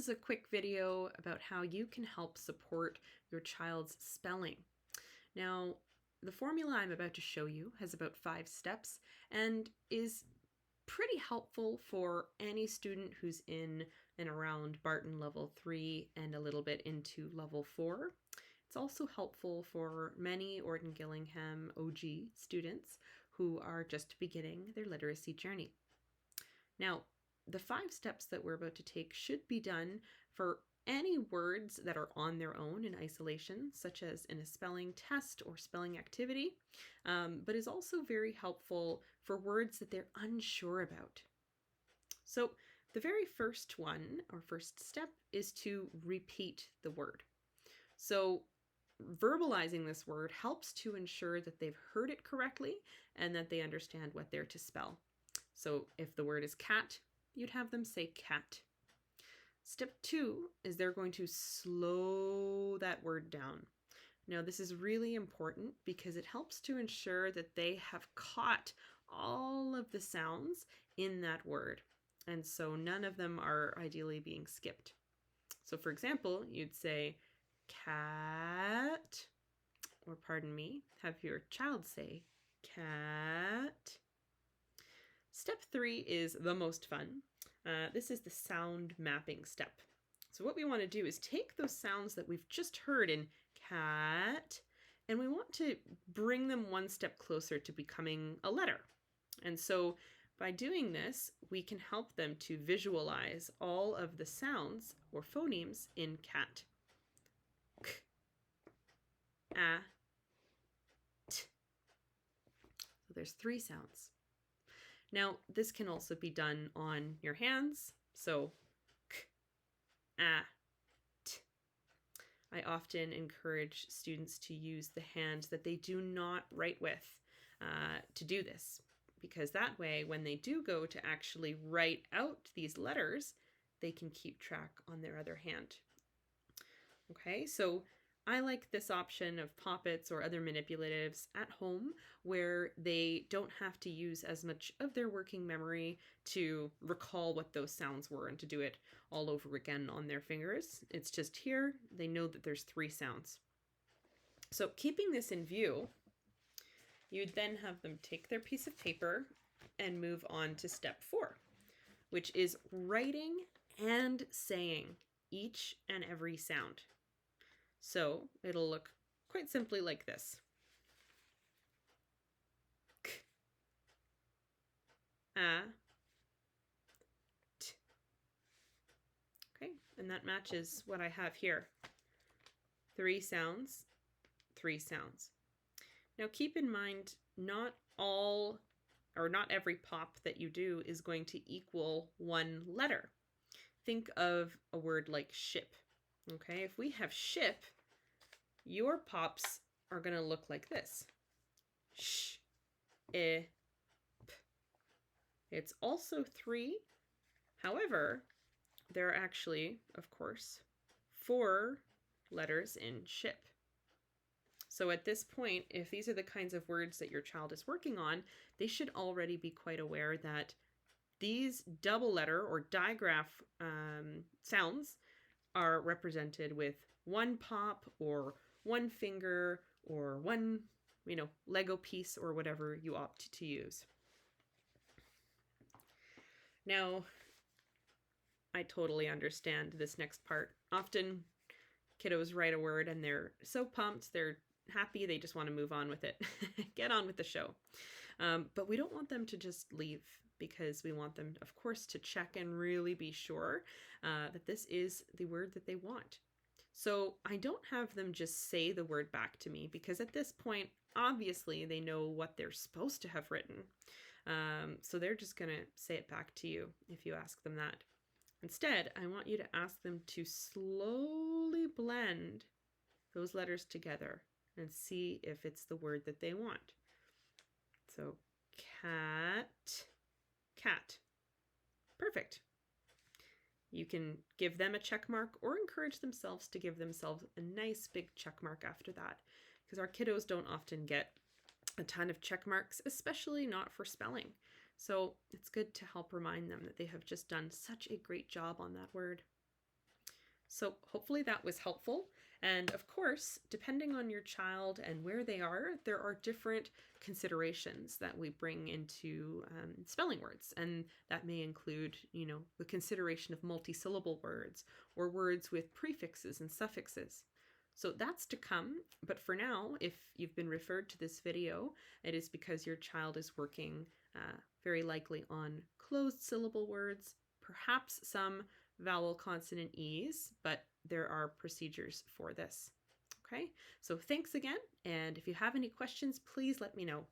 is a quick video about how you can help support your child's spelling. Now, the formula I'm about to show you has about 5 steps and is pretty helpful for any student who's in and around Barton level 3 and a little bit into level 4. It's also helpful for many Orton Gillingham OG students who are just beginning their literacy journey. Now, the 5 steps that we're about to take should be done for any words that are on their own in isolation, such as in a spelling test or spelling activity, but is also very helpful for words that they're unsure about. So the very first one, or first step, is to repeat the word. So verbalizing this word helps to ensure that they've heard it correctly and that they understand what they're to spell. So if the word is cat, you'd have them say cat. Step 2 is they're going to slow that word down. Now, this is really important because it helps to ensure that they have caught all of the sounds in that word. And so none of them are ideally being skipped. So for example, you'd say cat, or pardon me, have your child say cat. Step 3 is the most fun. This is the sound mapping step. So what we want to do is take those sounds that we've just heard in cat, and we want to bring them one step closer to becoming a letter. And so by doing this, we can help them to visualize all of the sounds or phonemes in cat. K, a, t. So there's 3 sounds. Now, this can also be done on your hands. So, k, a, t. I often encourage students to use the hand that they do not write with to do this, because that way, when they do go to actually write out these letters, they can keep track on their other hand. Okay, so I like this option of poppets or other manipulatives at home where they don't have to use as much of their working memory to recall what those sounds were and to do it all over again on their fingers. It's just here, they know that there's 3 sounds. So keeping this in view, you'd then have them take their piece of paper and move on to step 4, which is writing and saying each and every sound. So it'll look quite simply like this. K, a, t. Okay, and that matches what I have here. 3 sounds, 3 sounds. Now keep in mind, not all or not every pop that you do is going to equal 1 letter. Think of a word like ship. Okay, if we have ship, your pops are going to look like this. Sh, I, p. It's also 3. However, there are actually, of course, 4 letters in ship. So at this point, if these are the kinds of words that your child is working on, they should already be quite aware that these double letter or digraph sounds are represented with 1 pop or 1 finger or 1, Lego piece or whatever you opt to use. Now, I totally understand this next part. Often kiddos write a word and they're so pumped, they're happy, they just want to move on with it. Get on with the show. But we don't want them to just leave, because we want them, of course, to check and really be sure that this is the word that they want. So I don't have them just say the word back to me, because at this point, obviously, they know what they're supposed to have written. So they're just going to say it back to you if you ask them that. Instead, I want you to ask them to slowly blend those letters together and see if it's the word that they want. So cat, cat. Perfect. You can give them a check mark or encourage themselves to give themselves a nice big check mark after that, because our kiddos don't often get a ton of check marks, especially not for spelling. So it's good to help remind them that they have just done such a great job on that word. So hopefully that was helpful. And of course, depending on your child and where they are, there are different considerations that we bring into spelling words. And that may include, the consideration of multisyllable words or words with prefixes and suffixes. So that's to come, but for now, if you've been referred to this video, it is because your child is working very likely on closed syllable words, perhaps some vowel-consonant-e's, but there are procedures for this. Okay, so thanks again, and if you have any questions, please let me know.